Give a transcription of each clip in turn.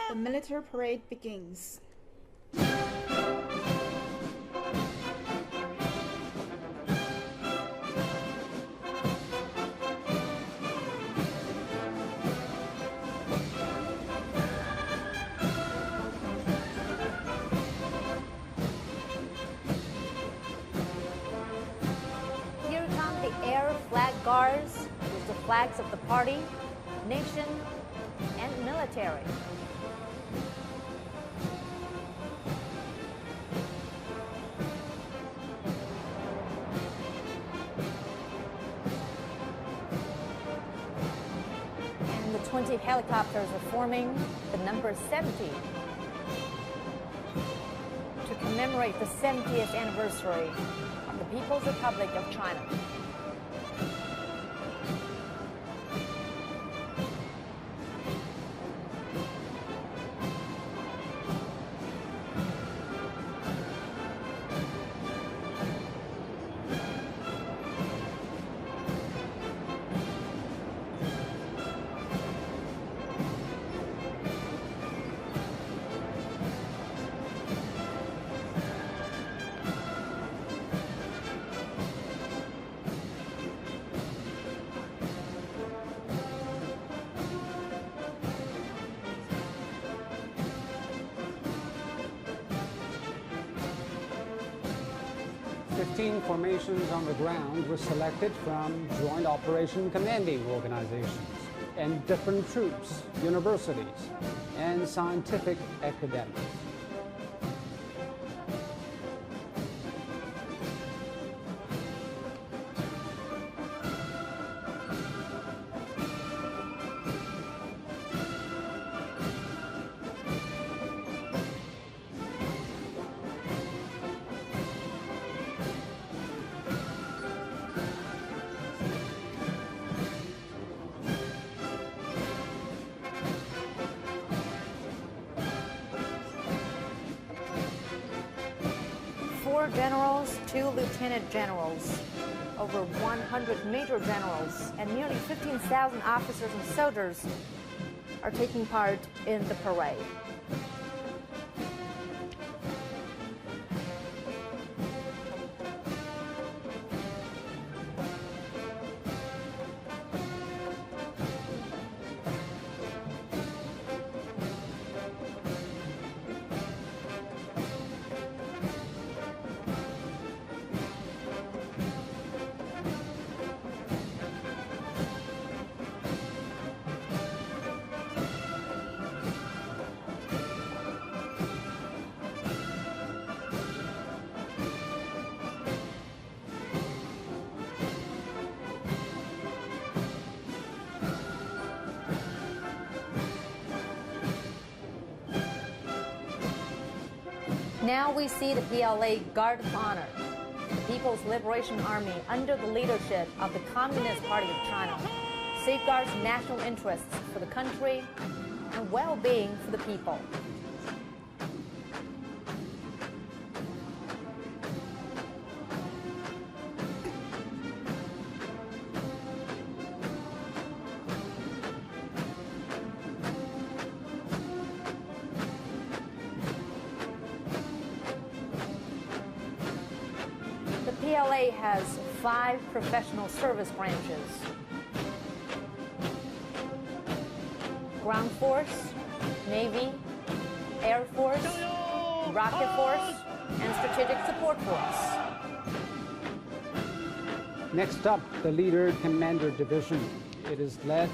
The military parade begins. Here come the air flag guards with the flags of the party, nation, and military. And the 20 helicopters are forming the number 70 to commemorate the 70th anniversary of the People's Republic of China. Fifteen formations on the ground were selected from Joint Operation Commanding Organizations and different troops, universities, and scientific academics. Four generals, 2 lieutenant generals, over 100 major generals, and nearly 15,000 officers and soldiers are taking part in the parade. Now we see the PLA Guard of Honor, the People's Liberation Army under the leadership of the Communist Party of China, safeguards national interests for the country and well-being for the people. The PLA has 5 professional service branches: Ground Force, Navy, Air Force, Rocket Force, and Strategic Support Force. Next up, the Leader Commander Division. It is led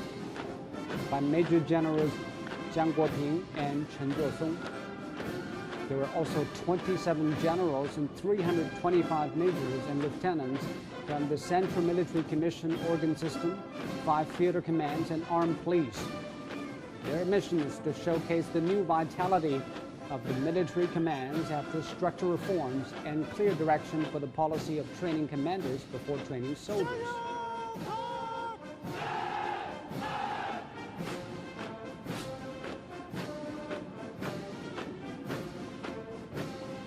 by Major Generals Jiang Guoping and Chen Zuosong. There were also 27 generals and 325 majors and lieutenants from the Central Military Commission organ system, 5 theater commands, and armed police. Their mission is to showcase the new vitality of the military commands after structural reforms and clear direction for the policy of training commanders before training soldiers.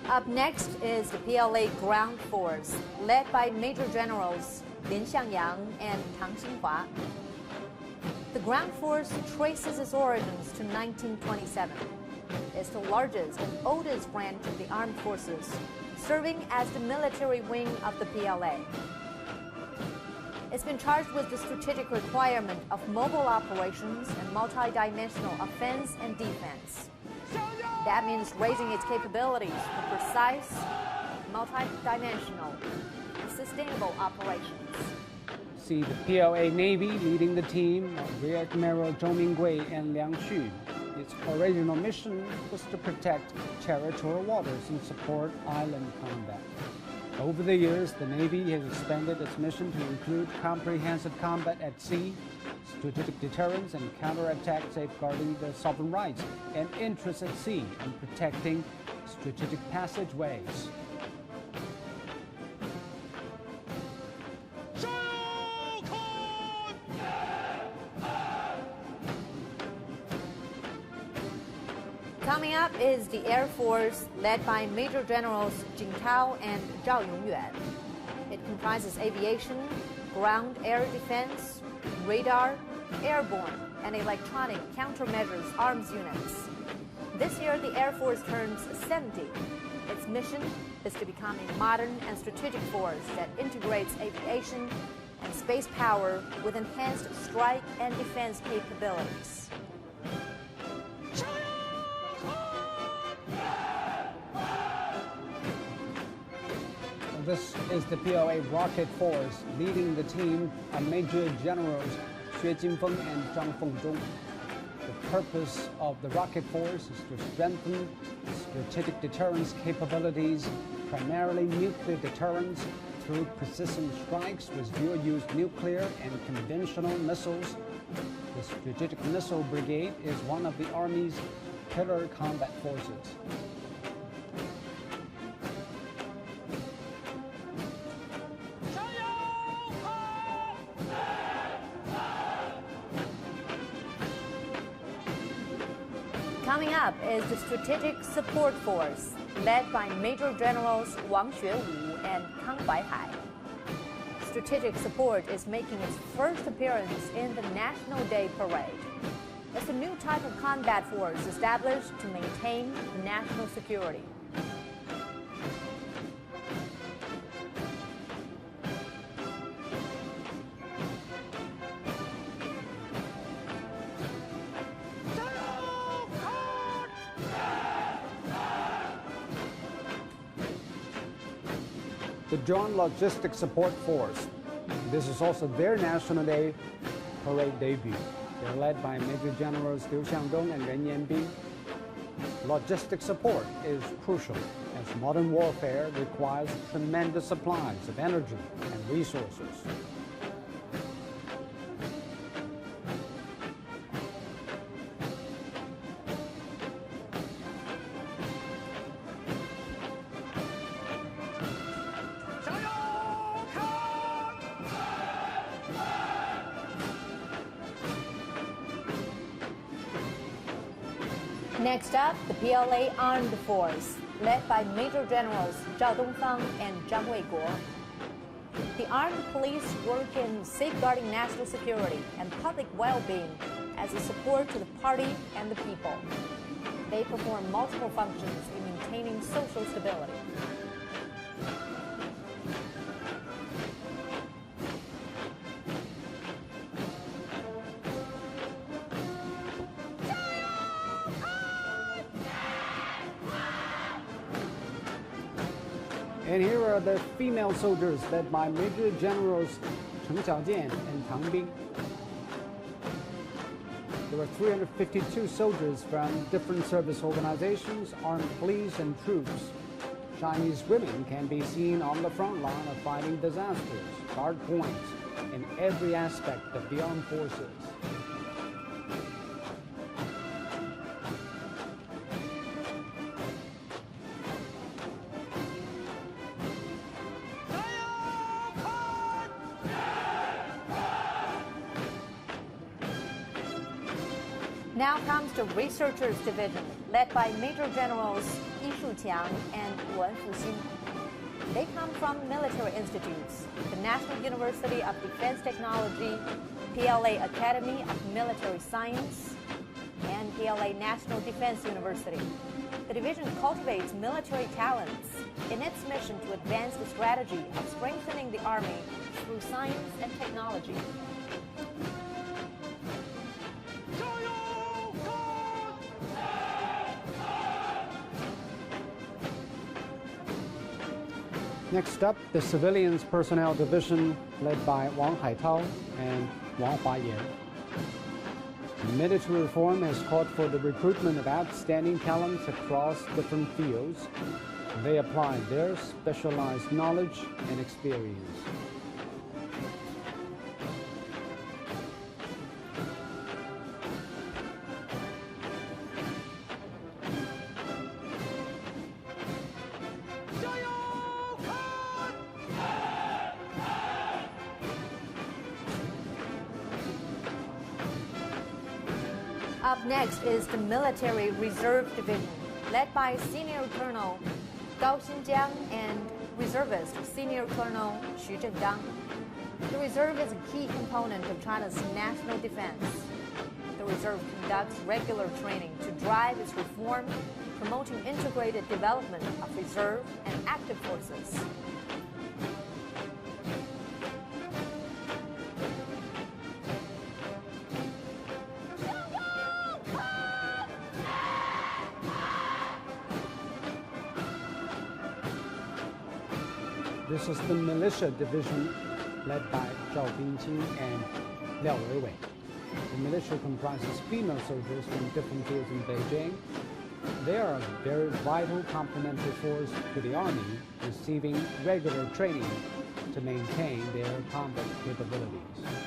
Up next is the PLA Ground Force, led by Major Generals Lin Xiangyang and Tang Xinhua. The ground force traces its origins to 1927. It's the largest and oldest branch of the armed forces, serving as the military wing of the PLA. It's been charged with the strategic requirement of mobile operations and multi-dimensional offense and defense. That means raising its capabilities for precise, multi-dimensional, and sustainable operations. See the PLA Navy leading the team of Rear Admiral Zhou Mingwei and Liang Xu. Its original mission was to protect territorial waters and support island combat. Over the years, the Navy has expanded its mission to include comprehensive combat at sea, strategic deterrence and counterattack, safeguarding the sovereign rights and interests at sea, and protecting strategic passageways. Coming up is the Air Force, led by Major Generals Jing Tao and Zhao Yongyuan. It comprises aviation, ground-air defense, radar, airborne, and electronic countermeasures arms units. This year, the Air Force turns 70. Its mission is to become a modern and strategic force that integrates aviation and space power with enhanced strike and defense capabilities. This is the PLA Rocket Force. Leading the team are Major Generals Xue Jinfeng and Zhang Fengzhong. The purpose of the Rocket Force is to strengthen strategic deterrence capabilities, primarily nuclear deterrence, through precision strikes with dual-use nuclear and conventional missiles. The Strategic Missile Brigade is one of the Army's pillar combat forces. Coming up is the Strategic Support Force, led by Major Generals Wang Xuewu and Kang Baihai. Strategic Support is making its first appearance in the National Day Parade. It's a new type of combat force established to maintain national security. The Joint Logistics Support Force. This is also their National Day Parade debut. They're led by Major Generals Liu Xiangdong and Ren Yanbing. Logistic support is crucial as modern warfare requires tremendous supplies of energy and resources. Next up, the PLA Armed Force, led by Major Generals Zhao Dongfang and Zhang Weiguo. The armed police work in safeguarding national security and public well-being as a support to the party and the people. They perform multiple functions in maintaining social stability. And here are the female soldiers led by Major Generals Cheng Xiaojian and Tang Bing. There were 352 soldiers from different service organizations, armed police, and troops. Chinese women can be seen on the front line of fighting disasters, guard points, in every aspect of the armed forces. Now comes the Researchers Division, led by Major Generals Yi Shuqiang and Wen Fuxin. They come from military institutes, the National University of Defense Technology, PLA Academy of Military Science, and PLA National Defense University. The division cultivates military talents in its mission to advance the strategy of strengthening the Army through science and technology. Next up, the Civilians Personnel Division, led by Wang Haitao and Wang Huayan. Military reform has called for the recruitment of outstanding talents across different fields. They apply their specialized knowledge and experience. Up next is the Military Reserve Division, led by Senior Colonel Gao Xinjiang and Reservist Senior Colonel Xu Zhendang. The reserve is a key component of China's national defense. The reserve conducts regular training to drive its reform, promoting integrated development of reserve and active forces. This is the Militia Division, led by Zhao Bingqing and Liao Weiwei. The militia comprises female soldiers from different fields in Beijing. They are a very vital complementary force to the Army, receiving regular training to maintain their combat capabilities.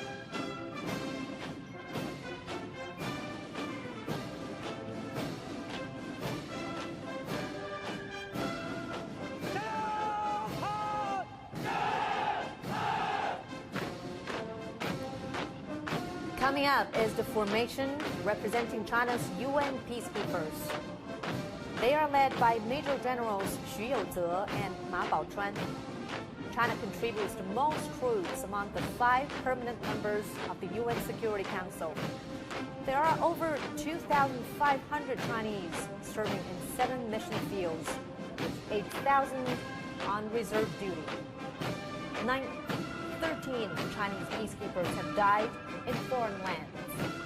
Coming up is the formation representing China's UN peacekeepers. They are led by Major Generals Xu Youze and Ma Baochuan. China contributes the most troops among the 5 permanent members of the UN Security Council. There are over 2,500 Chinese serving in 7 mission fields, with 8,000 on reserve duty. 13 Chinese peacekeepers have died in foreign lands.